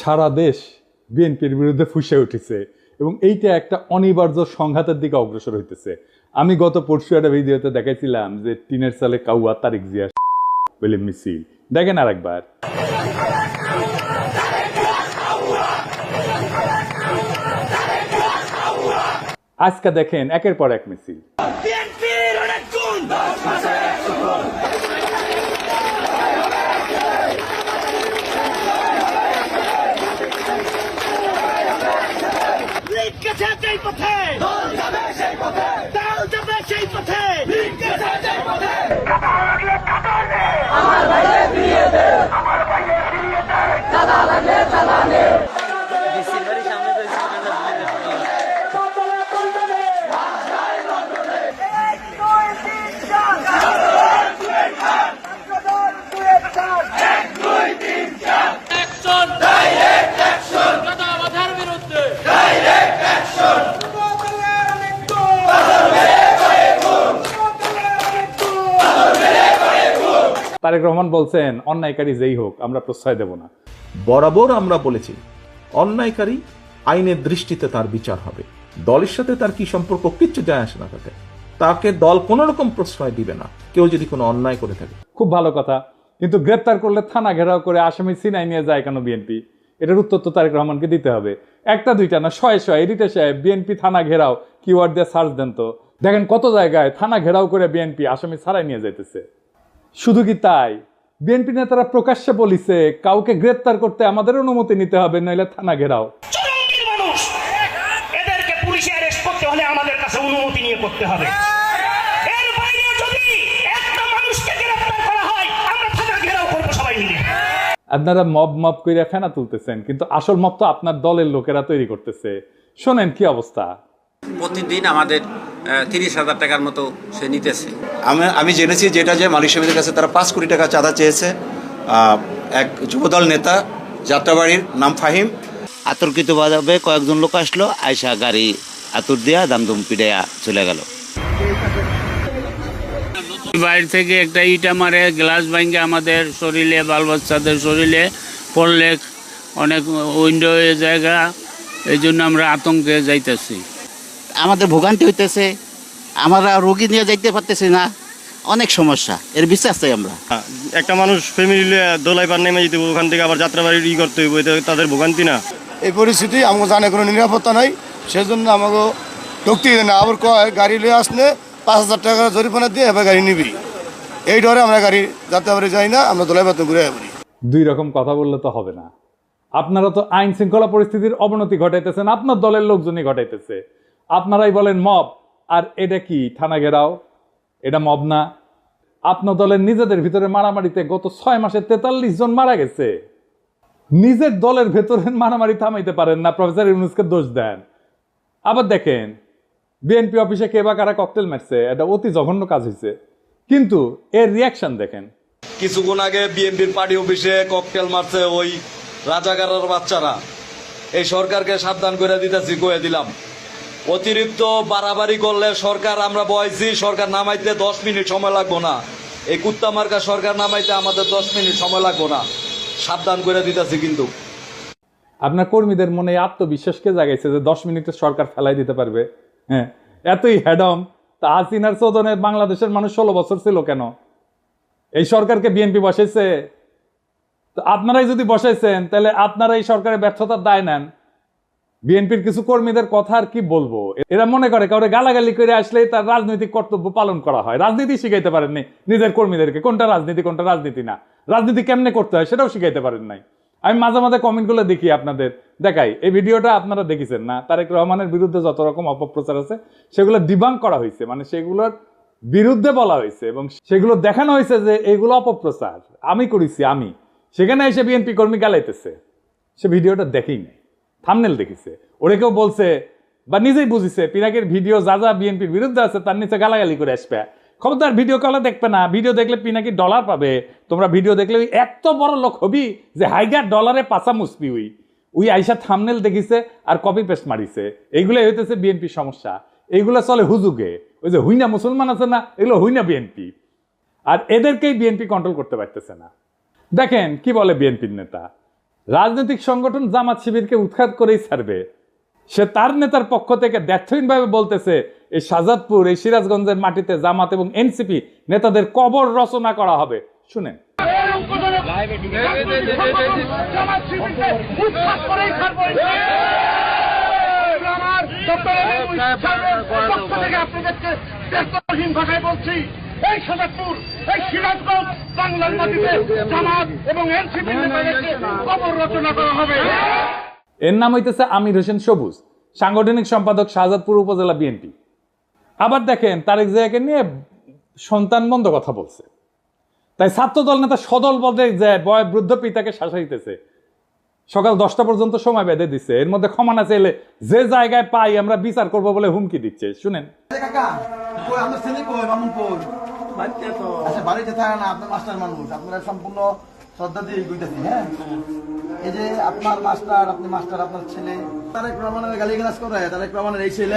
সারা দেশ বিএনপির বিরুদ্ধে ফুঁসে উঠেছে এবং এইটা একটা অনিবার্য সংঘাতের দিকে অগ্রসর হইতেছে। আমি গত পরশু একটা ভিডিওতে দেখাইছিলাম যে টিনের সালে কাউয়া তারিক জিয়া বলে মিছিল, দেখেন আর একবার। আজকে দেখেন একের পর এক মিছিল। তারেক রহমান বলছেন অন্যায়কারী যেই হোক আমরা প্রশ্রয় দেব না। বরাবর আমরা বলেছি অন্যায়কারী আইনের দৃষ্টিতে তার বিচার হবে, দলের সাথে তার কি সম্পর্ক কিচ্ছু যায় আসে না, তাকে দল কোনো রকম প্রশ্রয় দিবে না কেউ যদি কোনো অন্যায় করে থাকে। খুব ভালো কথা, কিন্তু গ্রেপ্তার করলে থানা ঘেরাও করে আসামি সিনাই নিয়ে যায় কেন বিএনপি? এটার উত্তর তো তারেক রহমানকে দিতে হবে। একটা দুইটা না, শয়ে শয়ে এডিটর সাহেব বিএনপি থানা ঘেরাও কিওয়ার্ড দিয়ে সার্চ দেন তো, দেখেন কত জায়গায় থানা ঘেরাও করে বিএনপি আসামি ছাড়াই নিয়ে যাইতেছে। শুধু কি তাই, বিএনপি নেতারা প্রকাশ্যে বলিছে কাউকে গ্রেপ্তার করতে আমাদের অনুমতি নিতে হবে, নইলে থানা ঘেরাও। মানুষ এদেরকে পুলিশে অ্যারেস্ট করতে হলে আমাদের কাছে অনুমতি নিয়ে করতে হবে। এর বাইরে যদি একটা মানুষকে গ্রেফতার করা হয় আমরা থানা ঘেরাও করব সবাই মিলে। আপনারা মব মব কইরা ফেনা তুলতেছেন, কিন্তু আসল মব তো আপনার দলের লোকেরা তৈরি করতেছে। শোনেন কি অবস্থা। প্রতিদিন আমাদের 30,000 টাকার মতো সে নিতেছে। আমি জেনেছি যেটা যে মালিক সমিতির কাছে তারা 5 কোটি টাকা চাঁদা চেয়েছে। এক যুবদল নেতা যাত্রাবাড়ির নাম ফাহিম, আতর্কিতভাবে কয়েকজন লোক আসলো, আয়সা গাড়ি আতর দিয়া দামদম পিড়াইয়া চলে গেল। বাইরে থেকে একটা ইটা মারে, গ্লাস ভাঙে আমাদের শরীরে, বাল বাচ্চাদের শরীরে পড়লে অনেক উইন্ডো জায়গা, এই জন্য আমরা আতঙ্কে যাইতেছি। আমাদের ভোগান্তি হইতেছে, আমরা রোগী নিয়ে যাইতে পারতেছি না, অনেক সমস্যা, এর বিশ্বাস চাই আমরা। একটা মানুষ ফ্যামিলি দোলাই পার নেমে যেতে ওখান থেকে আবার যাত্রাবাড়ি করতে হইব, তাদের ভোগান্তি না। এই পরিস্থিতি আমাকে জানে কোনো নিরাপত্তা নাই, সেজন্য আমাকে ঢুকতে দেয় না। আবার কয় গাড়ি লিয়ে আসলে 5,000 টাকা জরিমানা দিয়ে এবার গাড়ি নিবি, এই ডরে আমরা গাড়ি যাত্রাবাড়ি যাই না, আমরা দোলাই পাত ঘুরে আসি। দুই রকম কথা বললে তো হবে না। আপনারা তো আইন শৃঙ্খলা পরিস্থিতির অবনতি ঘটাইতেছেন, আপনার দলের লোকজনই ঘটাইতেছে। আপনারাই বলেন মব, আর এটা কি থানা ঘেরাও? এটা মব না। আপনার দলের নিজেদের ভিতরে মারামারিতে গত 6 মাসে 43 জন মারা গেছে। নিজের দলের ভেতরে মারামারি থামাইতে পারেন না, প্রফেসর ইউনূসকে দোষ দেন। আবার দেখেন বিএনপি অফিসে কে বা কারা ককটেল মারছে, এটা অতি জঘন্য কাজ হয়েছে, কিন্তু এর রিয়াকশন দেখেন। কিছুক্ষণ আগে বিএনপির পার্টি অফিসে ককটেল মারছে ওই রাজাকারের বাচ্চারা। এই সরকারকে সাবধান করে দিতেছি, কয়ে দিলাম অতিরিক্ত বাড়াবাড়ি করলে সরকার আমরা বয়সি, সরকার নামাইতে 10 মিনিট সময় লাগবো না। এই কুত্তা মার্কা সরকার নামাইতে আমাদের 10 মিনিট সময় লাগবো না, সাবধান করে দিতেছি। কিন্তু আপনার কর্মীদের মনে আত্মবিশ্বাসকে জাগাইছে যে 10 মিনিটে সরকার ফেলাই দিতে পারবে। হ্যাঁ, এতই হেডম তা হাসিনার চোদনে বাংলাদেশের মানুষ 16 বছর ছিল কেন? এই সরকারকে বিএনপি বসাইছে, তো আপনারাই যদি বসাইছেন তাহলে আপনারা এই সরকারের ব্যর্থতার দায় নেন। বিএনপির কিছু কর্মীদের কথা আর কি বলবো, এরা মনে করে কাউরে গালাগালি করে আসলেই তার রাজনৈতিক কর্তব্য পালন করা হয়। রাজনীতি শিখাইতে পারেন নাই নিজের কর্মীদেরকে, কোনটা রাজনীতি কোনটা রাজনীতি না, রাজনীতি কেমনে করতে হয় সেটাও শিখাইতে পারেন নাই। আমি মাঝে মাঝে কমেন্টগুলো দেখি, আপনাদের দেখাই। এই ভিডিওটা আপনারা দেখেছেন না? তারেক রহমানের বিরুদ্ধে যত রকম অপপ্রচার আছে সেগুলো ডিবাঙ্ক করা হয়েছে, মানে সেগুলোর বিরুদ্ধে বলা হয়েছে এবং সেগুলো দেখানো হয়েছে যে এগুলো অপপ্রচার আমি করেছি। আমি সেখানে এসে বিএনপি কর্মী গালাইতেছে, সে ভিডিওটা দেখেই নাই, থাম্বনেল দেখিছে। ওরে কেউ বলছে বা নিজেই বুঝিছে পিনাকির ভিডিও যা যা বিএনপির বিরুদ্ধে আছে তার নিচে গালাগালি করে আসবে। খবরদার ভিডিও কলে দেখবে না, ভিডিও দেখলে পিনাকি ডলার পাবে। তোমরা ভিডিও দেখলে ওই এত বড় লোক হবি যে হাইগার ডলারে পাশা মুসবি। ওই আইসা থাম্বনেল দেখিছে আর কপি পেস্ট মারিছে। এইগুলোই হইতেছে বিএনপির সমস্যা। এইগুলো চলে হুজুগে, ওই যে হুইনা মুসলমান আছে না, এগুলো হুইনা বিএনপি। আর এদেরকেই বিএনপি কন্ট্রোল করতে পারতেছে না। দেখেন কি বলে বিএনপির নেতা, রাজনৈতিক সংগঠন জামাত শিবিরকে উৎখাত করেই ছাড়বে। সে তার নেতার পক্ষ থেকে দ্ব্যর্থহীনভাবে বলতেছে এই শাহজাদপুর, এই সিরাজগঞ্জের মাটিতে জামাত এবং এনসিপি নেতাদের কবর রচনা করা হবে। শুনেন। এই শাহজাদপুর, এই সিরাজগঞ্জ, বাংলার মাটিতে জামাত এবং এনসিপি নেতাদেরকে কবর রচনা করা হবে। এর নাম হইতেছে আমির হোসেন সবুজ, সাংগঠনিক সম্পাদক শাহজাদপুর উপজেলা বিএনপি। আবার দেখেন তারেক জিয়াকে নিয়ে সন্তান মন্দ কথা বলছে, তাই ছাত্রদল নেতা সদল বলতে যায় বৃদ্ধ পিতাকে শাসাইতেছে। সকাল 10টা পর্যন্ত সময় বেঁধে দিচ্ছে, এর মধ্যে ক্ষমা না চাইলে যে জায়গায় পাই আমরা বিচার করব বলে হুমকি দিচ্ছে। শুনেন। বাড়িতে থাকে না, আপনার মাস্টার মানুষ, আপনারা সম্পূর্ণ শ্রদ্ধা দিয়ে কইতেছি। হ্যাঁ, এই যে আপনার মাস্টার, আপনি মাস্টার, আপনার ছেলে তারেক রহমানের গালিগালাজ করে, তারেক রহমানের এই ছেলে।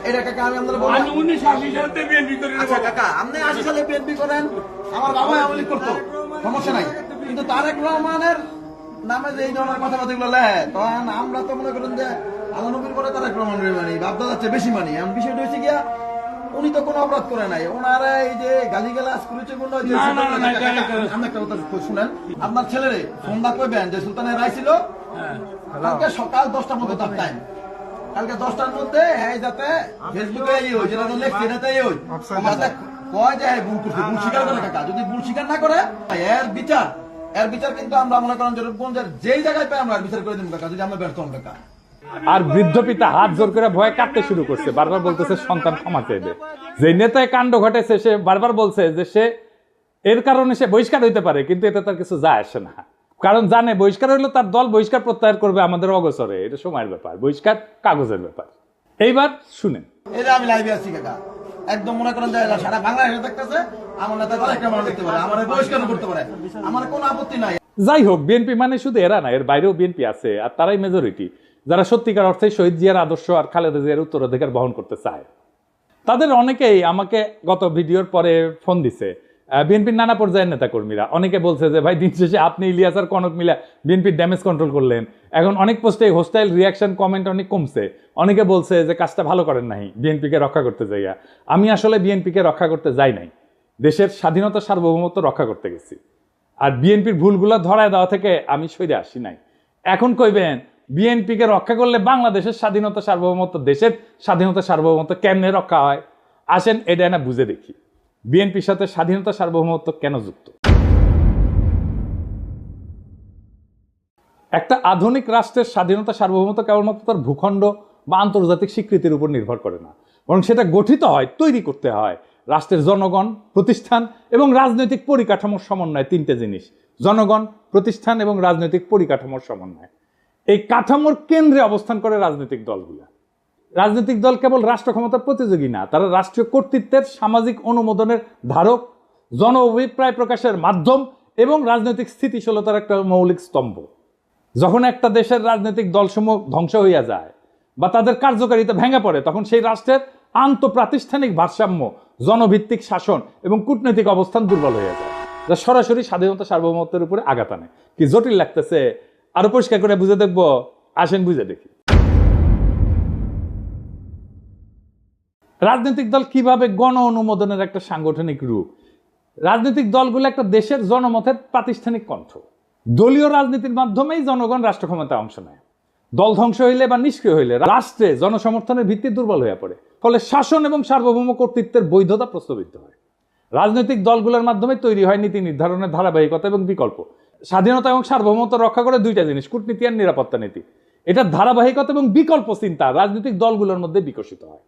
এটা কাকা আমি আপনারা বললাম 1980 সালে বিএনপি করেন। আচ্ছা কাকা, আপনি 80 সালে বিএনপি করেন, আমার বাবা আমলি করতো, সমস্যা নাই। কিন্তু তারেক রহমানের নামে যে এই ধরনের কথাবার্তা গুলো লেখে, তখন আমরা তো মনে করেন যে আল্লাহ নবীর পরে তারেক রহমানের মানি, বাপদাদার চেয়ে বেশি মানি। এমন বিষয়টা হচ্ছে গিয়া উনি তো কোনো অপরাধ করে নাই, ওনারা এই যে গালিগালাজ করেছে। আমি একটা কথা শুনেন, আপনার ছেলেরে সন্ধ্যা কইবেন যে সুলতানের রায় ছিল কালকে সকাল 10টার মধ্যে তার টাইম, কালকে 10টার মধ্যে যাতে ফেসবুকে যেটা লেখছে এটাতে কয় যে ভুল করছে, ভুল স্বীকার করে কাকা। যদি ভুল স্বীকার না করে এর বিচার কিন্তু আমরা মনে করেন যেই জায়গায় পাই আমরা বিচার করে দিব কাকা, যদি আমরা ব্যর্থ হন কাকা। আর বৃদ্ধ পিতা হাত জোর করে ভয়ে কাঁদতে শুরু করছে, বারবার বলতেছে সন্তান ক্ষমা চাইবে। যে নেতায় কাণ্ড ঘটেছে সে বারবার বলছে যে সে এর কারণে সে বহিষ্কার হইতে পারে, কিন্তু এতে তার কিছু যায় আসে না, কারণ জানে বহিষ্কার হইলে তার দল বহিষ্কার প্রত্যাহার করবে আমাদের অগোচরে। এটা সময়ের ব্যাপার, বহিষ্কার কাগজের ব্যাপার। এইবার শুনেন। এটা আমি লাইভে আছি কাকা, একদম মনে করেন যে সারা বাংলাদেশে দেখতেছে আমার নেতা তারেক রহমান দেখতে পারে, আমার বহিষ্কার করতে পারে, আমার কোনো আপত্তি নাই। যাই হোক, বিএনপি মানে শুধু এরা না, এর বাইরেও বিএনপি আছে, আর তারাই মেজরিটি যারা সত্যিকার অর্থে শহীদ জিয়ার আদর্শ আর খালেদা জিয়ার উত্তরাধিকার বহন করতে চায়। তাদের অনেকেই আমাকে গত ভিডিওর পরে ফোন দিছে, বিএনপির নানা পর্যায়ের নেতাকর্মীরা। অনেকে বলছে যে ভাই দিন শেষে আপনি ইলিয়াস আর কনক মিলা বিএনপির ড্যামেজ কন্ট্রোল করলেন, এখন অনেক পোস্টে হোস্টাইল রিয়াকশন কমেন্ট অনেক কমছে। অনেকে বলছে যে কাজটা ভালো করেন নাই বিএনপিকে রক্ষা করতে যাইয়া। আমি আসলে বিএনপিকে রক্ষা করতে যাই নাই, দেশের স্বাধীনতা সার্বভৌমত্ব রক্ষা করতে গেছি। আর বিএনপির ভুলগুলো ধরায় দেওয়া থেকে আমি সরে আসি নাই। এখন কইবেন বিএনপিকে রক্ষা করলে বাংলাদেশের স্বাধীনতা সার্বভৌমত্ব, দেশের স্বাধীনতা সার্বভৌমত্ব কেমনে রক্ষা হয়? আসেন এটা না বুঝে দেখি বিএনপির সাথে স্বাধীনতা সার্বভৌমত্ব কেন যুক্ত। একটা আধুনিক রাষ্ট্রের স্বাধীনতা সার্বভৌমত্ব কেবলমাত্র তার ভূখণ্ড বা আন্তর্জাতিক স্বীকৃতির উপর নির্ভর করে না, বরং সেটা গঠিত হয়, তৈরি করতে হয় রাষ্ট্রের জনগণ, প্রতিষ্ঠান এবং রাজনৈতিক পরিকাঠামোর সমন্বয়। তিনটে জিনিস: জনগণ, প্রতিষ্ঠান এবং রাজনৈতিক পরিকাঠামোর সমন্বয়। এই কাঠামোর কেন্দ্রে অবস্থান করে রাজনৈতিক দলগুলো। রাজনৈতিক দল কেবল রাষ্ট্র ক্ষমতার প্রতিযোগী না, তারা রাষ্ট্রীয় কর্তৃত্বের সামাজিক অনুমোদনের ধারক, জন অভিপ্রায় প্রকাশের মাধ্যম এবং রাজনৈতিক স্থিতিশীলতার একটা মৌলিক স্তম্ভ। যখন একটা দেশের রাজনৈতিক দলসমূহ ধ্বংস হইয়া যায় বা তাদের কার্যকারিতা ভেঙে পড়ে, তখন সেই রাষ্ট্রের আন্তঃপ্রাতিষ্ঠানিক ভারসাম্য, জনভিত্তিক শাসন এবং কূটনৈতিক অবস্থান দুর্বল হয়ে যায়, যা সরাসরি স্বাধীনতা সার্বভৌমত্বের উপরে আঘাত আনে। কি জটিল লাগতেছে? আরো পরিষ্কার করে বুঝে দেখবো, আসেন বুঝে দেখি। রাজনৈতিক দল কিভাবে গণ অনুমোদনের একটা সাংগঠনিক রূপ। রাজনৈতিক দলগুলো একটা দেশের জনমতের প্রাতিষ্ঠানিক কণ্ঠ। দলীয় রাজনীতির মাধ্যমেই জনগণ রাষ্ট্র ক্ষমতায় অংশ নেয়। দল ধ্বংস হইলে বা নিষ্ক্রিয় হইলে রাষ্ট্রে জনসমর্থনের ভিত্তি দুর্বল হয়ে পড়ে, ফলে শাসন এবং সার্বভৌম কর্তৃত্বের বৈধতা প্রশ্নবিদ্ধ হয়। রাজনৈতিক দলগুলোর মাধ্যমে তৈরি হয় নীতি নির্ধারণের ধারাবাহিকতা এবং বিকল্প। স্বাধীনতা এবং সার্বভৌমত্ব রক্ষা করে দুইটা জিনিস: কূটনীতি আর নিরাপত্তা নীতি। এটার ধারাবাহিকতা এবং বিকল্প চিন্তা রাজনৈতিক দলগুলোর মধ্যে বিকশিত হয়।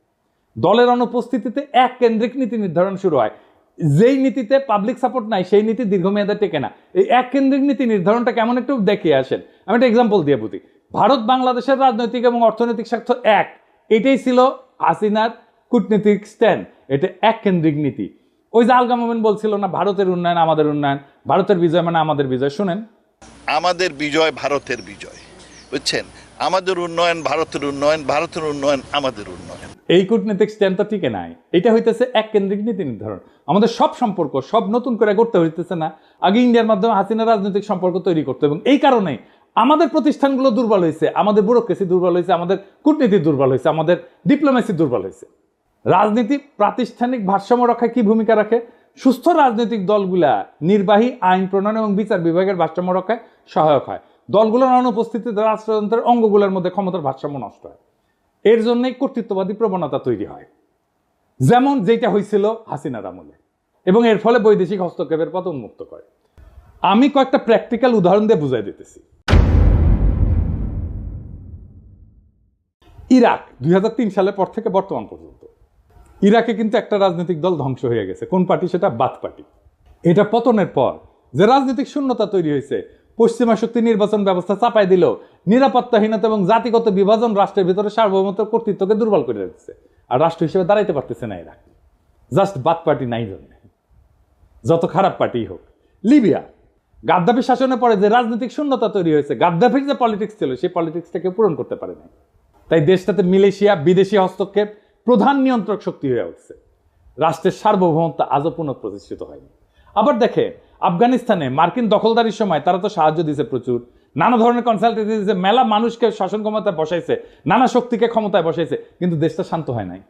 দলের অনুপস্থিতিতে এক কেন্দ্রিক নীতি নির্ধারণ শুরু হয়। যেই নীতিতে পাবলিক সাপোর্ট নাই সেই নীতি দীর্ঘমেয়াদে টেকে না। এই এক কেন্দ্রিক নীতি নির্ধারণটা কেমন একটু দেখিয়ে আসেন। আমি একটা এক্সাম্পল দিয়ে বুঝি। ভারত বাংলাদেশের রাজনৈতিক এবং অর্থনৈতিক স্বার্থ এক, এটাই ছিল হাসিনার কূটনীতিক স্ট্যান্ড। এটা এক কেন্দ্রিক নীতি। ওই যে আলগা মোমেন বলছিল না, ভারতের উন্নয়ন আমাদের উন্নয়ন, ভারতের বিজয় মানে আমাদের বিজয়। শুনেন, আমাদের বিজয় ভারতের বিজয়, বুঝছেন? আমাদের উন্নয়ন ভারতের উন্নয়ন, ভারতের উন্নয়ন আমাদের উন্নয়ন। এই কূটনৈতিক স্ট্যান্ড তো টিকে নাই। এটা হইতেছে এক কেন্দ্রিক নীতি নির্ধারণ। আমাদের সব সম্পর্ক সব নতুন করে করতে হইতেছে না, আগে ইন্ডিয়ার মাধ্যমে হাসিনা রাজনৈতিক সম্পর্ক তৈরি করতে, এবং এই কারণে আমাদের প্রতিষ্ঠানগুলো দুর্বল হয়েছে, আমাদের ব্যুরোক্রেসি দুর্বল হয়েছে, আমাদের কূটনীতি দুর্বল হয়েছে, আমাদের ডিপ্লোমেসি দুর্বল হয়েছে। রাজনীতি প্রাতিষ্ঠানিক ভারসাম্য রক্ষায় কি ভূমিকা রাখে? সুস্থ রাজনৈতিক দলগুলা নির্বাহী, আইন প্রণয়ন এবং বিচার বিভাগের ভারসাম্য রক্ষায় সহায়ক হয়। দলগুলোর অনুপস্থিতিতে রাষ্ট্রযন্ত্রের অঙ্গগুলোর মধ্যে ক্ষমতার ভারসাম্য নষ্ট হয়। এর জন্যই কর্তৃত্ববাদী প্রবণতা তৈরি হয়, যেমন যেটা হয়েছিল হাসিনার আমলে, এবং এর ফলে বৈদেশিক হস্তক্ষেপের পথ উন্মুক্ত করে। আমি কয়েকটা প্র্যাকটিক্যাল উদাহরণ দিয়ে বুঝাই দিতেছি। ইরাক 2003 সালের পর থেকে বর্তমান পর্যন্ত ইরাকে কিন্তু একটা রাজনৈতিক দল ধ্বংস হয়ে গেছে। কোন পার্টি? সেটা বাথ পার্টি। এটা পতনের পর যে রাজনৈতিক শূন্যতা তৈরি হয়েছে, পশ্চিমা শক্তি নির্বাচন ব্যবস্থা চাপাই দিল, নিরাপত্তাহীনতা এবং জাতিগত বিভাজন রাষ্ট্রের ভিতরে সার্বভৌমত্ব কর্তৃত্বকে দুর্বল করে দিচ্ছে, আর রাষ্ট্র হিসেবে দাঁড়াইতে পারতেছে না ইরাক। জাস্ট বাথ পার্টি নাই জন্য, যত খারাপ পার্টি হোক। লিবিয়া গাদ্দাফি শাসনের পরে যে রাজনৈতিক শূন্যতা তৈরি হয়েছে, গাদ্দাফির যে পলিটিক্স ছিল সেই পলিটিক্সটাকে পূরণ করতে পারে নাই। তাই দেশটাতে মিলেশিয়া, বিদেশি হস্তক্ষেপ প্রধান নিয়ন্ত্রক শক্তি হয়ে উঠছে। রাষ্ট্রের সার্বভৌমত্ব আজও পুনঃপ্রতিষ্ঠিত হয়নি। আবার দেখে আফগানিস্তানে মার্কিন দখলদারির সময় তারা তো সাহায্য দিয়েছে প্রচুর, নানা ধরনের কনসালটেন্সি দিয়েছে, মেলা মানুষকে শাসন ক্ষমতায় বসাইছে, নানা শক্তিকে ক্ষমতায় বসাইছে, কিন্তু দেশটা শান্ত হয় নাই,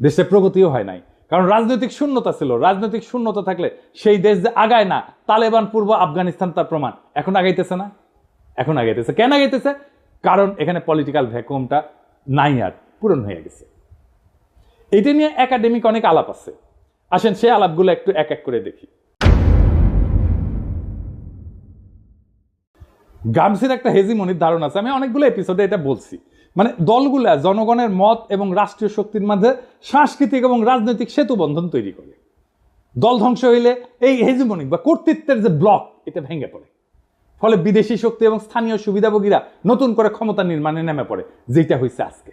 দেশে প্রগতিও হয় নাই, কারণ রাজনৈতিক শূন্যতা ছিল। রাজনৈতিক শূন্যতা থাকলে সেই দেশ যে আগায় না, তালেবান পূর্ব আফগানিস্তান তার প্রমাণ। এখন আগাইতেছে না, এখন আগাইতেছে। কেন আগাইতেছে? কারণ এখানে পলিটিক্যাল ভ্যাকুয়ামটা নাই, আর পূরণ হয়ে গেছে। এটা নিয়ে একাডেমিক অনেক আলাপ আছে, আসেন সেই আলাপগুলো একটু এক এক করে দেখি। গামসির একটা হেজিমনির ধারণা আছে, আমি অনেকগুলো এপিসোডে এটা বলছি। মানে দলগুলা জনগণের মত এবং রাষ্ট্রীয় শক্তির মাঝে সাংস্কৃতিক এবং রাজনৈতিক সেতু বন্ধন তৈরি করে। দল ধ্বংস হইলে এই হেজিমনিক বা কর্তৃত্বের যে ব্লক, এটা ভেঙে পড়ে। ফলে বিদেশি শক্তি এবং স্থানীয় সুবিধাভোগীরা নতুন করে ক্ষমতা নির্মাণে নেমে পড়ে, যেটা হয়েছে আজকে।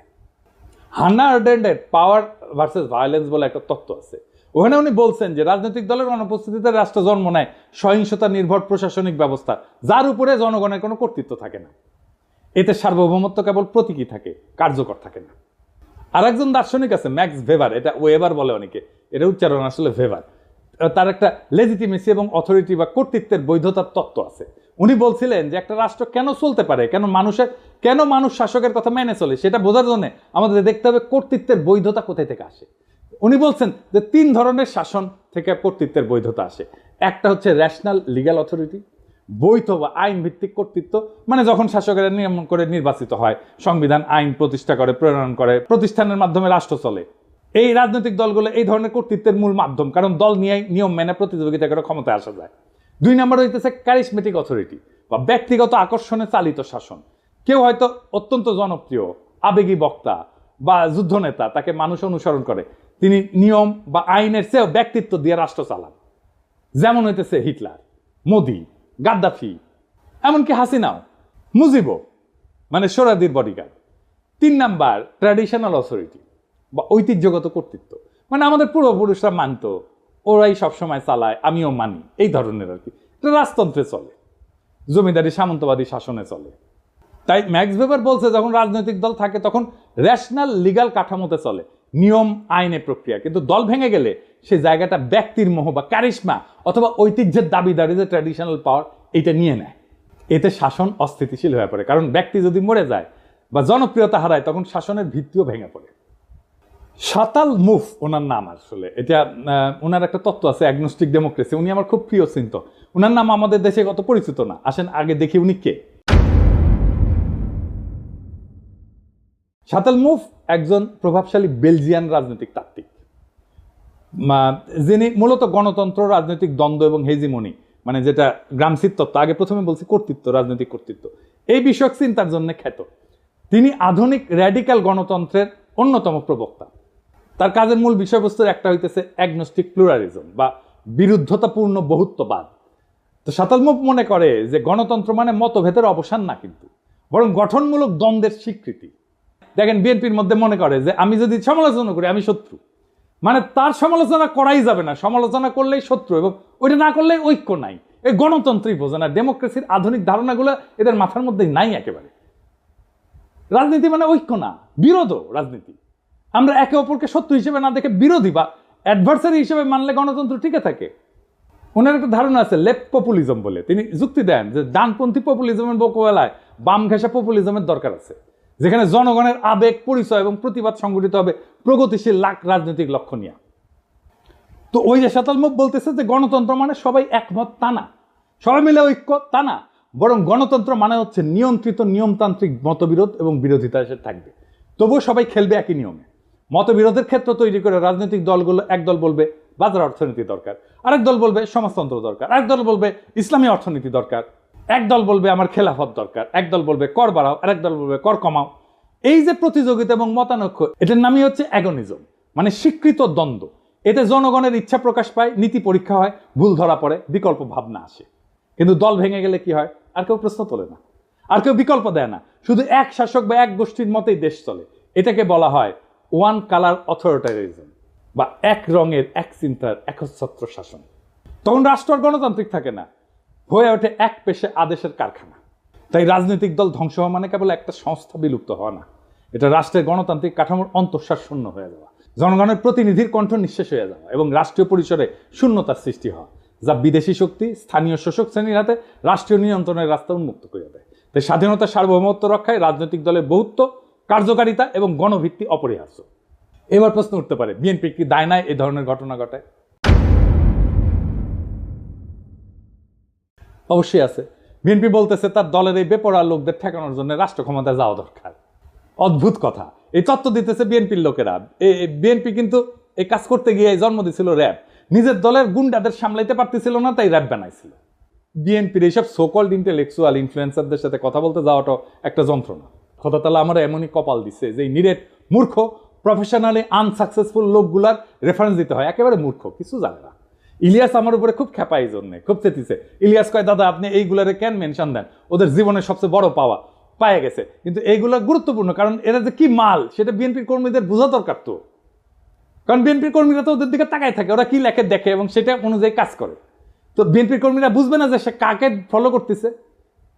হান্না আরেন্ডের পাওয়ার ভার্সেস ভায়োলেন্স বলে একটা তত্ত্ব আছে। ওখানে উনি বলছেন যে রাজনৈতিক দলের অনুপস্থিতিতে রাষ্ট্র জন্ম নেয় সহিংসতা নির্ভর প্রশাসনিক ব্যবস্থা, যার উপরে জনগণের কোনো কর্তৃত্ব থাকে না। এতে সার্বভৌমত্ব কেবল প্রতীকী থাকে, কার্যকর থাকে না। আর একজন দার্শনিক আছে ম্যাক্স ভেবার, এটা ওয়েবার বলে অনেকে, এটা উচ্চারণ আসলে ভেবার। তার একটা লেজিটিমেসি এবং অথরিটি বা কর্তৃত্বের বৈধতার তত্ত্ব আছে। উনি বলছিলেন যে একটা রাষ্ট্র কেন চলতে পারে, কেন মানুষ শাসকের কথা মেনে চলে, সেটা বোঝার জন্য আমাদের দেখতে হবে কর্তৃত্বের বৈধতা কোথায় থেকে আসে। উনি বলছেন যে 3 ধরনের শাসন থেকে কর্তৃত্বের বৈধতা আসে। একটা হচ্ছে ন্যাশনাল লিগ্যাল অথরিটি, বৈধ বা আইন ভিত্তিক কর্তৃত্ব, মানে যখন শাসকেরা নিয়ম করে নির্বাচিত হয়, সংবিধান আইন প্রতিষ্ঠা করে, প্রণয়ন করে, প্রতিষ্ঠানের মাধ্যমে রাষ্ট্র চলে। এই রাজনৈতিক দলগুলো এই ধরনের কর্তৃত্বের মূল মাধ্যম, কারণ দল নিয়ে নিয়ম মেনে প্রতিযোগিতা করে ক্ষমতায় আসা যায়। 2 নম্বর হইতেছে ক্যারিসমেটিক অথরিটি বা ব্যক্তিগত আকর্ষণে চালিত শাসন। কেউ হয়তো অত্যন্ত জনপ্রিয়, আবেগী বক্তা বা যুদ্ধনেতা, তাকে মানুষ অনুসরণ করে, তিনি নিয়ম বা আইনের চেয়েও ব্যক্তিত্ব দিয়ে রাষ্ট্র চালান। যেমন হইতেছে হিটলার, মোদি, গাদ্দাফি, এমনকি হাসিনাও, মুজিবও, মানে সোহরাওয়ার্দীর বডিগার্ড। 3 নাম্বার ট্র্যাডিশনাল অথরিটি বা ঐতিহ্যগত কর্তৃত্ব, মানে আমাদের পূর্বপুরুষরা মানত, ওরাই সবসময় চালায়, আমিও মানি, এই ধরনের আর কি। এটা রাজতন্ত্রে চলে, জমিদারি সামন্তবাদী শাসনে চলে। তাই ম্যাক্স ভেবার বলছে যখন রাজনৈতিক দল থাকে তখন রেশনাল লিগ্যাল কাঠামোতে চলে, নিয়ম আইনের প্রক্রিয়া। কিন্তু দল ভেঙে গেলে সেই জায়গাটা ব্যক্তির মোহ বা ক্যারিশমা অথবা ঐতিহ্যের দাবিদারি, যে ট্র্যাডিশনাল পাওয়ার, এটা নিয়ে নেয়। এতে শাসন অস্থিতিশীল হয়ে পড়ে, কারণ ব্যক্তি যদি মরে যায় বা জনপ্রিয়তা হারায় তখন শাসনের ভিত্তিও ভেঙে পড়ে। শাতাল মুফ ওনার নাম, আসলে এটা ওনার একটা তত্ত্ব আছে অ্যাগনোস্টিক ডেমোক্রেসি। উনি আমার খুব প্রিয় চিন্তক। ওনার নাম আমাদের দেশে কত পরিচিত না, আসেন আগে দেখি উনি কে। শাতাল মুফ একজন প্রভাবশালী বেলজিয়ান রাজনৈতিক তাত্ত্বিক, যিনি মূলত গণতন্ত্র, রাজনৈতিক দ্বন্দ্ব এবং হেজিমনি, মানে যেটা গ্রামসির তত্ত্ব, আগে প্রথমে বলছি কর্তৃত্ব, রাজনৈতিক কর্তৃত্ব, এই বিষয়ক চিন্তার জন্য খ্যাত। তিনি আধুনিক র্যাডিক্যাল গণতন্ত্রের অন্যতম প্রবক্তা। তার কাজের মূল বিষয়বস্তুর একটা হইতেছে অ্যাগনোস্টিক প্লুরালিজম বা বিরুদ্ধতাপূর্ণ বহুত্ববাদ। তো শাতাল মুফ মনে করে যে গণতন্ত্র মানে মতভেদের অবসান না, কিন্তু বরং গঠনমূলক দ্বন্দ্বের স্বীকৃতি। দেখেন বিএনপির মধ্যে মনে করে যে আমি যদি সমালোচনা করি আমি শত্রু, মানে তার সমালোচনা করাই যাবে না, সমালোচনা করলেই শত্রু, এবং ওইটা না করলে ঐক্য নাই। এই গণতন্ত্রই বোঝে না, ডেমোক্রেসির আধুনিক ধারণাগুলো এদের মাথার মধ্যে নাই একেবারে। রাজনীতি মানে ঐক্য না, বিরোধ রাজনীতি। আমরা একে অপরকে শত্রু হিসেবে না দেখে বিরোধী বা অ্যাডভার্সারি হিসেবে মানলে গণতন্ত্র টিকে থাকে। ওনার একটা ধারণা আছে লেফট পপুলিজম বলে, তিনি যুক্তি দেন যে ডানপন্থী পপুলিজমের মোকাবেলায় বাম ঘেঁষা পপুলিজমের দরকার আছে, যেখানে জনগণের আবেগ, পরিচয় এবং প্রতিবাদ সংগঠিত হবে প্রগতিশীল রাজনৈতিক লক্ষ্য নিয়ে। তো ওই যে সাতালমুখ বলতেছে যে গণতন্ত্র মানে সবাই একমত তা না, সবাই মিলে ঐক্য তা না, বরং গণতন্ত্র মানে হচ্ছে নিয়ন্ত্রিত নিয়মতান্ত্রিক মতবিরোধ এবং বিরোধিতা এসে থাকবে, তবুও সবাই খেলবে একই নিয়মে। মতবিরোধের ক্ষেত্র তৈরি করে রাজনৈতিক দলগুলো একদল বলবে বাজার অর্থনীতি দরকার, আরেক দল বলবে সমাজতন্ত্র দরকার, আরেক দল বলবে ইসলামী অর্থনীতি দরকার, একদল বলবে আমার খেলাফত দরকার, একদল বলবে কর বাড়াও, আরেক দল বলবে কর কমাও। এই যে প্রতিযোগিতা এবং মতানৈক্য, এটার নামই হচ্ছে অ্যাগনিজম, মানে স্বীকৃত দ্বন্দ্ব। এতে জনগণের ইচ্ছা প্রকাশ পায়, নীতি পরীক্ষা হয়, ভুল ধরা পড়ে, বিকল্প ভাবনা আসে। কিন্তু দল ভেঙে গেলে কি হয়? আর কেউ প্রশ্ন তোলে না, আর কেউ বিকল্প দেয় না, শুধু এক শাসক বা এক গোষ্ঠীর মতেই দেশ চলে। এটাকে বলা হয় ওয়ান কালার অথরিটারিজম বা এক রঙের এক চিন্তার একচ্ছত্র শাসন। তখন রাষ্ট্র আর গণতান্ত্রিক থাকে না, হয়ে ওঠে এক পেশে আদেশের কারখানা। তাই রাজনৈতিক দল ধ্বংস হওয়া মানে কেবল একটা সংস্থা বিলুপ্ত হওয়া না, এটা রাষ্ট্রের গণতান্ত্রিক কাঠামোর অন্তঃসার শূন্য হয়ে যাওয়া, জনগণের প্রতিনিধির কণ্ঠ নিঃশেষ হয়ে যাওয়া এবং রাষ্ট্রীয় পরিসরে শূন্যতার সৃষ্টি হওয়া, যা বিদেশি শক্তি স্থানীয় শোষক শ্রেণীর হাতে রাষ্ট্রীয় নিয়ন্ত্রণের রাস্তা উন্মুক্ত করে দেয়। তাই স্বাধীনতা সার্বভৌমত্ব রক্ষায় রাজনৈতিক দলের বহুত্ব, কার্যকারিতা এবং গণভিত্তি অপরিহার্য। এবার প্রশ্ন উঠতে পারে, বিএনপি কি দায় নাই এই ধরনের ঘটনা ঘটায়? অবশ্যই আছে। বিএনপি বলতেছে তার দলের এই বেপরোয়া লোকদের ঠেকানোর জন্য রাষ্ট্র ক্ষমতায় যাওয়া দরকার। অদ্ভুত কথা, এই তত্ত্ব দিতেছে বিএনপির লোকেরা। বিএনপি কিন্তু এই কাজ করতে গিয়ে জন্ম দিছিল র্যাব, নিজের দলের গুন্ডাদের সামলাইতে পারতেছিল না, তাই র্যাব বানাইছিল। বিএনপির এইসব সোকল্ড ইন্টেলেকচুয়াল ইনফ্লুয়েন্সারদের সাথে কথা বলতে যাওয়াটাও একটা যন্ত্রণা। খোদা তাআলা আমরা এমনই কপাল দিচ্ছে যে নিরেট মূর্খ প্রফেশনালি আনসাকসেসফুল লোকগুলার রেফারেন্স দিতে হয়, একেবারে মূর্খ, কিছু জানে না। ইলিয়াস আমার উপরে খুব খেপা, এই জন্যে খুব চেতিছে। ইলিয়াস কয়, দাদা আপনি এইগুলারে কেন মেনশন দেন? ওদের জীবনের সবচেয়ে বড় পাওয়া পায়ে গেছে, কিন্তু এইগুলো গুরুত্বপূর্ণ, কারণ এরা যে কি মাল সেটা বিএনপির কর্মীদের বোঝা দরকার। তো কারণ বিএনপির কর্মীরা তো ওদের দিকে তাকায় থাকে, ওরা কি লেখে দেখে এবং সেটা অনুযায়ী কাজ করে। তো বিএনপির কর্মীরা বুঝবে না যে সে কাকে ফলো করতেছে,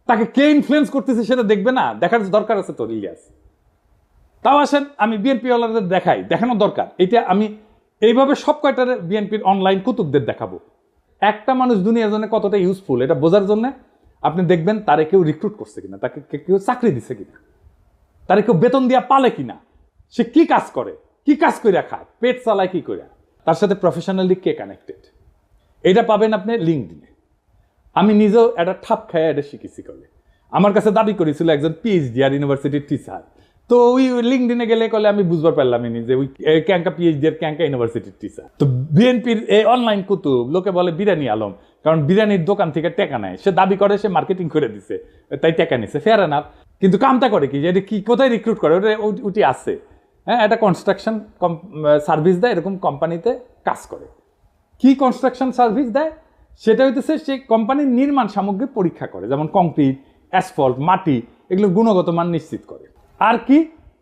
তাকে কে ইনফ্লুয়েন্স করতেছে, সেটা দেখবে না, দেখার দরকার আছে তো ইলিয়াস। তাও আসেন আমি বিএনপি ওয়ালাদের দেখাই, দেখানো দরকার। এটা আমি এইভাবে সব কয়টার বিএনপির অনলাইন কুতুবদের দেখাবো। একটা মানুষ দুনিয়ার জন্য কতটা ইউজফুল এটা বোঝার জন্য আপনি দেখবেন তারে কেউ রিক্রুট করছে কিনা, তাকে কেউ চাকরি দিছে কিনা, তারে কেউ বেতন দিয়া পালে কিনা, সে কি কাজ করে, কি কাজ করে খায়, পেট চালায় কি করে, তার সাথে প্রফেশনালি কে কানেক্টেড, এটা পাবেন আপনি লিঙ্কডইনে। আমি নিজেও একটা ঠাপ খায় এটা শিখেছি। কলে আমার কাছে দাবি করেছিল একজন পিএইচডি আর ইউনিভার্সিটির টিচার, তো ওই লিঙ্কডইনে গেলে কলে আমি বুঝবার পারলাম যে ওই ক্যাঙ্কা পিএইচডি আর ক্যাঙ্কা ইউনিভার্সিটির টিচার। তো বিএনপির এই অনলাইন কুতুব লোকে বলে বিরিয়ানি আলম, কারণ বিরিয়ানির দোকান থেকে টেকা নেয়, সে দাবি করে সে মার্কেটিং করে দিছে তাই টেকা নিছে, ফেয়ার এনাফ। কিন্তু কামটা করে কি, যে এটা কি কোথায় রিক্রুট করে, ওটা উটি আছে, হ্যাঁ, একটা কনস্ট্রাকশন সার্ভিস দেয়, এরকম কোম্পানিতে কাজ করে। কি কনস্ট্রাকশন সার্ভিস দেয় সেটা হইতেছে সে কোম্পানির নির্মাণ সামগ্রী পরীক্ষা করে, যেমন কংক্রিট, অ্যাসফল্ট, মাটি, এগুলোর গুণগত মান নিশ্চিত করে। আর কি,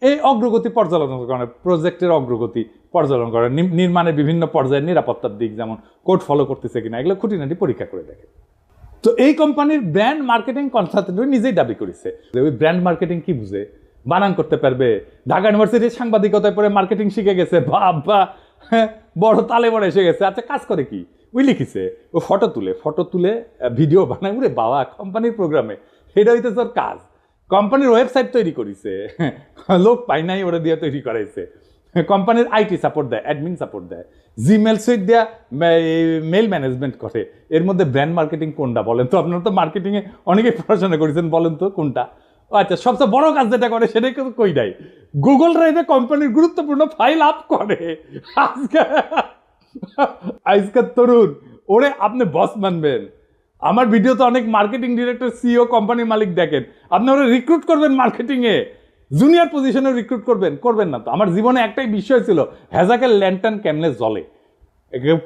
এই অগ্রগতি পর্যালোচনা করে, প্রজেক্টের অগ্রগতি পর্যালোচনা করে, নির্মাণের বিভিন্ন পর্যায়ের নিরাপত্তার দিক যেমন কোড ফলো করতেছে কিনা, এগুলো খুঁটিনাটি পরীক্ষা করে দেখে। তো এই কোম্পানির ব্র্যান্ড মার্কেটিং কনসালটেন্ট নিজেই দাবি করেছে যে ওই ব্র্যান্ড মার্কেটিং কি বুঝে, বানান করতে পারবে, ঢাকা ইউনিভার্সিটির সাংবাদিকতায় পড়ে মার্কেটিং শিখে গেছে, বাবা বড় তালে বড় এসে গেছে। আচ্ছা কাজ করে কি, ওই লিখিছে ও ফটো তুলে ভিডিও বানায়, উরে বাবা কোম্পানির প্রোগ্রামে, এটা হইতেছে ওর কাজ। কোম্পানির ওয়েবসাইট তৈরি করেছে, লোক পাই নাই, ওরা দিয়ে তৈরি করাইছে। কোম্পানির আইটি সাপোর্ট দেয়, অ্যাডমিন সাপোর্ট দেয়, জিমেল সুইট দেয়া মেল ম্যানেজমেন্ট করে। এর মধ্যে ব্র্যান্ড মার্কেটিং কোনটা বলেন তো? আপনারা তো মার্কেটিংয়ে অনেকেই পড়াশোনা করেছেন, বলেন তো কোনটা? আচ্ছা, সবচেয়ে বড় কাজ যেটা করে সেটাই কিন্তু কই নাই, গুগল ড্রাইভে কোম্পানির গুরুত্বপূর্ণ ফাইল আপ করে। আজকের তরুণ ওরে আপনি বস মানবেন? আমার ভিডিওতে অনেক মার্কেটিং ডিরেক্টর, সিইও, কোম্পানির মালিক দেখেন, আপনি ওরা রিক্রুট করবেন মার্কেটিংয়ে, জুনিয়র পজিশনে রিক্রুট করবেন না তো। আমার জীবনে একটাই বিষয় ছিল, হ্যাজাকের ল্যান্টার্ন কেমনে জ্বলে,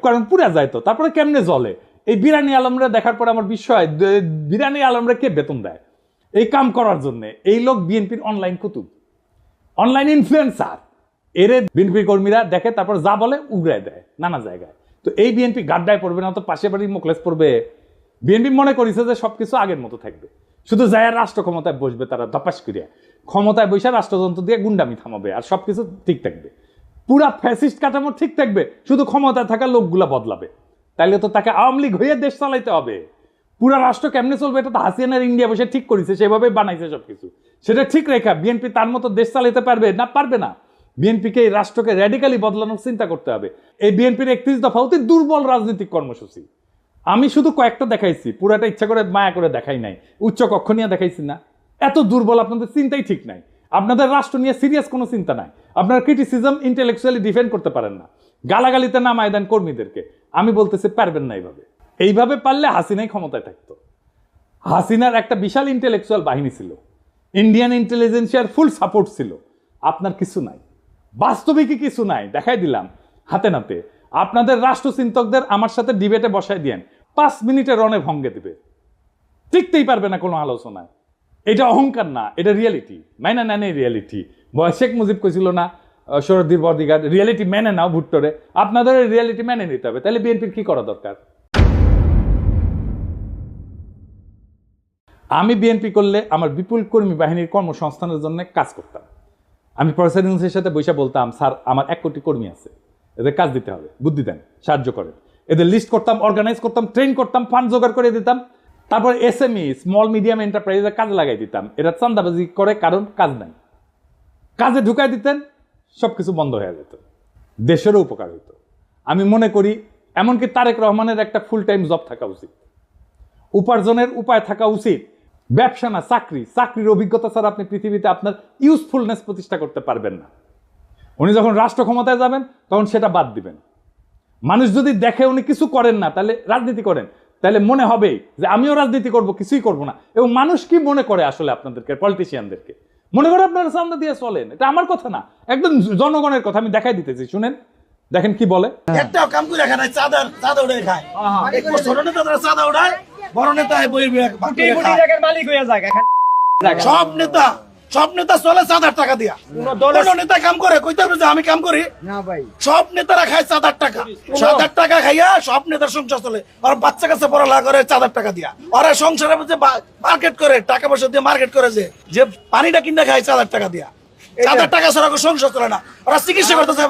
কারণ পুরা যায় তো, তারপরে কেমনে জ্বলে। এই বিরিয়ানি আলমরা দেখার পরে আমার বিষয়, বিরিয়ানি আলমরা কে বেতন দেয় এই কাম করার জন্য? এই লোক বিএনপির অনলাইন কুতুব, অনলাইন ইনফ্লুয়েন্সার। এরে বিএনপি কর্মীরা দেখে, তারপর যা বলে উগড়ায় দেয় নানা জায়গায়। তো এই বিএনপি গাড্ডায় পড়বে না তো পাশে বাড়ির মোকলেস পড়বে। বিএনপি মনে করেছে যে সবকিছু আগের মতো থাকবে, শুধু যায় রাষ্ট্র ক্ষমতায় বসবে, তারা ধপাস করিয়া ক্ষমতায় বসে রাষ্ট্রযন্ত্র দিয়ে গুন্ডামি থামাবে আর সবকিছু ঠিক থাকবে। পুরা ফ্যাসিস্ট কাঠামো ঠিক থাকবে, শুধু ক্ষমতায় থাকা লোকগুলা বদলাবে। তাইলে তো তাকে আওয়ামী লীগ হয়ে দেশ চালাইতে হবে। পুরা রাষ্ট্র কেমনে চলবে এটা তো হাসিনার ইন্ডিয়া বসে ঠিক করেছে, সেভাবে বানাইছে সবকিছু। সেটা ঠিক রেখা বিএনপি তার মতো দেশ চালাইতে পারবে না? পারবে না। বিএনপিকে এই রাষ্ট্রকে র্যাডিক্যালি বদলানোর চিন্তা করতে হবে। এই বিএনপির 31 দফা অতি দুর্বল রাজনৈতিক কর্মসূচি। আমি শুধু কয়েকটা দেখাইছি, পুরাটা ইচ্ছা করে মায়া করে দেখাই নাই। উচ্চ কক্ষ নিয়ে দেখাইছি না? এত দুর্বল, আপনাদের চিন্তাই ঠিক নাই। আপনাদের রাষ্ট্র নিয়ে সিরিয়াস কোনো চিন্তা নাই। আপনার ক্রিটিসিজম ইন্টেলেকচুয়ালি ডিফেন্ড করতে পারেন না। গালাগালিতে নামায় দেন কর্মীদেরকে। আমি বলতেছি পারবেন না এইভাবে পারলে হাসিনাই ক্ষমতায় থাকতো। হাসিনার একটা বিশাল ইন্টেলেকচুয়াল বাহিনী ছিল, ইন্ডিয়ান ইন্টেলিজেন্সিয়ার ফুল সাপোর্ট ছিল। আপনার কিছু নাই, বাস্তবিকই কিছু নাই। দেখাই দিলাম হাতে নাতে। আপনাদের রাষ্ট্রচিন্তকদের আমার সাথে ডিবেটে বসায় দিয়েন, 5 মিনিটে রণে ভঙ্গে দিবে, টিকতেই পারবে না কোনো আলোচনায়। এটা অহংকার না, এটা রিয়েলিটি। মাইনা নেন এই রিয়েলিটি। শেখ মুজিব কইছিল না শরদ্দীর বদিগার, রিয়েলিটি মেনে নাও ভুট্টোরে। আপনাদের রিয়েলিটি মেনে নিতে হবে। তাহলে বিএনপির কি করা দরকার? আমি বিএনপি করলে আমার বিপুল কর্মী বাহিনীর কর্মসংস্থানের জন্য কাজ করতাম। আমি প্রফেসর ইউনূসের সাথে বসে বলতাম, স্যার আমার 1 কোটি কর্মী আছে, এদের কাজ দিতে হবে, বুদ্ধি দেন, সাহায্য করেন। এদের লিস্ট করতাম, অর্গানাইজ করতাম, ট্রেন করতাম, ফান্ড জোগাড় করে দিতাম। তারপর SME স্মল মিডিয়াম এন্টারপ্রাইজের কাজে লাগাই দিতাম। এরা চান্দাবাজি করে, কারণ কাজ নাই। কাজে ঢুকাই দিতেন, সবকিছু বন্ধ হয়ে যেত, দেশেরও উপকার হইতো। আমি মনে করি এমনকি তারেক রহমানের একটা ফুল টাইম জব থাকা উচিত, উপার্জনের উপায় থাকা উচিত। ব্যবসা না চাকরি। চাকরির অভিজ্ঞতা ছাড়া আপনি পৃথিবীতে আপনার ইউজফুলনেস প্রতিষ্ঠা করতে পারবেন না। উনি যখন রাষ্ট্র ক্ষমতায় যাবেন তখন সেটা বাদ দিবেন। মানুষ যদি দেখে উনি কিছু করেন না, তাহলে রাজনীতি করেন, তাহলে মনে হবে যে আমিও রাজনীতি করব, কিছুই করব না। এবং মানুষ কি মনে করে আসলে আপনাদেরকে, পলিটিশিয়ানদেরকে মনে করে আপনারা চান্দা দিয়ে চলেন। এটা আমার কথা না, একদম জনগণের কথা। আমি দেখাই দিতেছি, শুনেন, দেখেন কি বলে। একটাও কাম করে খায় না, চাঁদা উড়ে খায়। ছোট নেতা চাঁদা উড়ায়, বড় নেতা মালিক হয়ে যায়। সব নেতা চলে 7,000 টাকা দিয়া। কোন নেতা কাম করে কইতে পারবে যে আমি কাম করি না ভাই? সব নেতারা খায় 7,000 টাকা। 7,000 টাকা খাইয়া সব নেতার সংসার চলে। আর বাচ্চা কাছে পড়ালেখা করে 7,000 টাকা দিয়া। ওরা সংসারে যে মার্কেট করে, টাকা পয়সা দিয়ে মার্কেট করে, যে পানিটা কিনে খায় 7,000 টাকা দিয়া। 7,000 টাকা ছাড়া সংসার চলে না। ওরা চিকিৎসা করতে চায়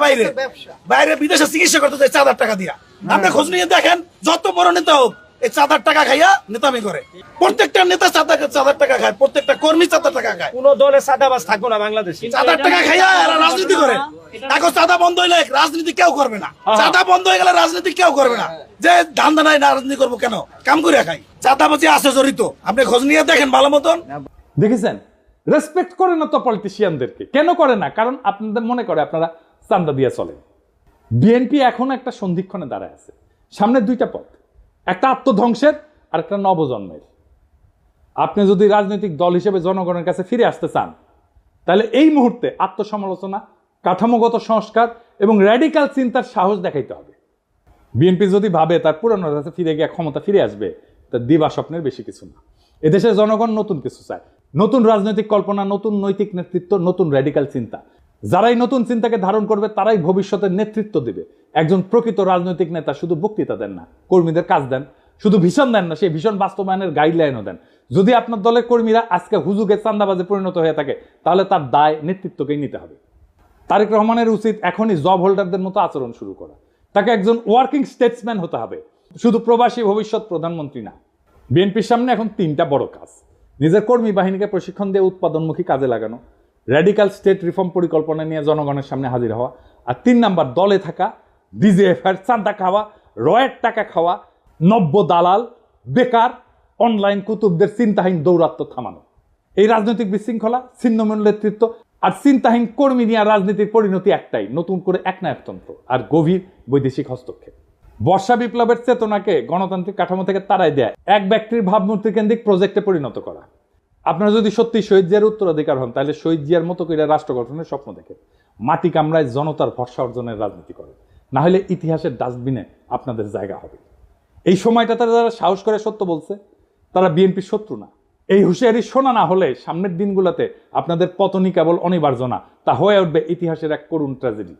বাইরে বিদেশে চিকিৎসা করতে চায় 7,000 টাকা দিয়া। আপনি খোঁজ নিয়ে দেখেন, যত বড় নেতা হোক এই 7,000 টাকা খাইয়া নেতামি করে। প্রত্যেকটা নেতা 7,000 টাকা খায়, প্রত্যেকটা কর্মী 7,000 টাকা খায়। কোন দলে চাঁদাবাজ থাকবো না বাংলাদেশে। 7,000 টাকা খাইয়া এরা রাজনীতি করে। এখন চাঁদা বন্ধ হইলে রাজনীতি কেউ করবে না। চাঁদা বন্ধ হয়ে গেলে রাজনীতি কেউ করবে না। যে ধান্দা নাই, রাজনীতি করবো কেন? কাম করে খাই। চাঁদাবাজি আছে জড়িত, আপনি খোঁজ নিয়ে দেখেন ভালো মতন। দেখেছেন, রেসপেক্ট করে না তো পলিটিশিয়ানদেরকে। কেন করে না? কারণ আপনাদের মনে করে আপনারা চান্দা দিয়ে চলেন। বিএনপি এখন একটা সন্ধিক্ষণে দাঁড়ায় আছে। সামনে 2টা পথ, একটা আত্মধ্বংসের আর একটা নবজন্মের। আপনি যদি রাজনৈতিক দল হিসেবে জনগণের কাছে ফিরে আসতে চান, তাহলে এই মুহূর্তে আত্মসমালোচনা, কাঠামোগত সংস্কার এবং র্যাডিক্যাল চিন্তার সাহস দেখাইতে হবে। বিএনপি যদি ভাবে তার পুরনো কাছে ফিরে গিয়ে ক্ষমতা ফিরে আসবে, তার দিবা স্বপ্নের বেশি কিছু না। এদেশের জনগণ নতুন কিছু চায়, নতুন রাজনৈতিক কল্পনা, নতুন নৈতিক নেতৃত্ব, নতুন র্যাডিক্যাল চিন্তা। যারাই নতুন চিন্তাকে ধারণ করবে তারাই ভবিষ্যতের নেতৃত্ব দেবে। একজন প্রকৃত রাজনৈতিক নেতা শুধু বক্তৃতা দেন না, কর্মীদের কাজ দেন। শুধু ভীষণ দেন না, সেই ভীষণ বাস্তবায়নের গাইডলাইনও দেন। যদি আপনার দলের কর্মীরা আজকে হুজুগে চান্দাবাজে পরিণত হয়ে থাকে, তাহলে তার দায় নেতৃত্বকেই নিতে হবে। তারেক রহমানের উচিত এখনই জব হোল্ডারদের মতো আচরণ শুরু করা। তাকে একজন ওয়ার্কিং স্টেটসম্যান হতে হবে, শুধু প্রবাসী ভবিষ্যৎ প্রধানমন্ত্রী না। বিএনপির সামনে এখন 3টা বড় কাজ: নিজের কর্মী বাহিনীকে প্রশিক্ষণ দিয়ে উৎপাদনমুখী কাজে লাগানো, র্যাডিক্যাল স্টেট রিফর্ম পরিকল্পনা নিয়ে জনগণের সামনে হাজির হওয়া, আর 3 নাম্বার দলে থাকা ডিজিএফআই চাঁদা খাওয়া, রয়ের টাকা খাওয়া, নব্য দালাল, বেকার, অনলাইন কুতুবদের চিন্তাহীন দৌরাত্ম্য থামানো। এই রাজনৈতিক বিশৃঙ্খলা, ছিন্নমূল নেতৃত্ব আর চিন্তাহীন কর্মী নিয়ে রাজনীতির পরিণতি একটাই, নতুন করে একনায়কতন্ত্র আর গভীর বৈদেশিক হস্তক্ষেপ। বর্ষা বিপ্লবের চেতনাকে গণতান্ত্রিক কাঠামো থেকে তাড়াই দেয় এক ব্যক্তির ভাবমূর্তি কেন্দ্রিক প্রজেক্টে পরিণত করা। আপনারা যদি সত্যি শহীদ জিয়ার উত্তরাধিকার হন, তাহলে শহীদ জিয়ার মতো করে রাষ্ট্র গঠনের স্বপ্ন দেখে মাটি কামড়ায় জনতার ভরসা অর্জনের রাজনীতি করে, না হলে ইতিহাসের ডাস্টবিনে আপনাদের জায়গা হবে। এই সময়টা তারা যারা সাহস করে সত্য বলছে, তারা বিএনপির শত্রু না। এই হুঁশিয়ারি শোনা না হলে সামনের দিনগুলোতে আপনাদের পতনই কেবল অনিবার্য না, তা হয়ে উঠবে ইতিহাসের এক করুণ ট্র্যাজেডি।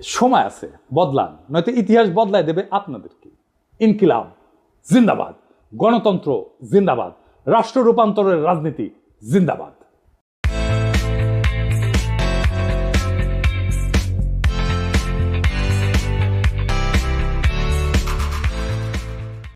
সময় আছে, বদলান, নয়তো ইতিহাস বদলায় দেবে আপনাদেরকে। ইনকিলাব জিন্দাবাদ, গণতন্ত্র জিন্দাবাদ, রাষ্ট্র রূপান্তরের রাজনীতি জিন্দাবাদ।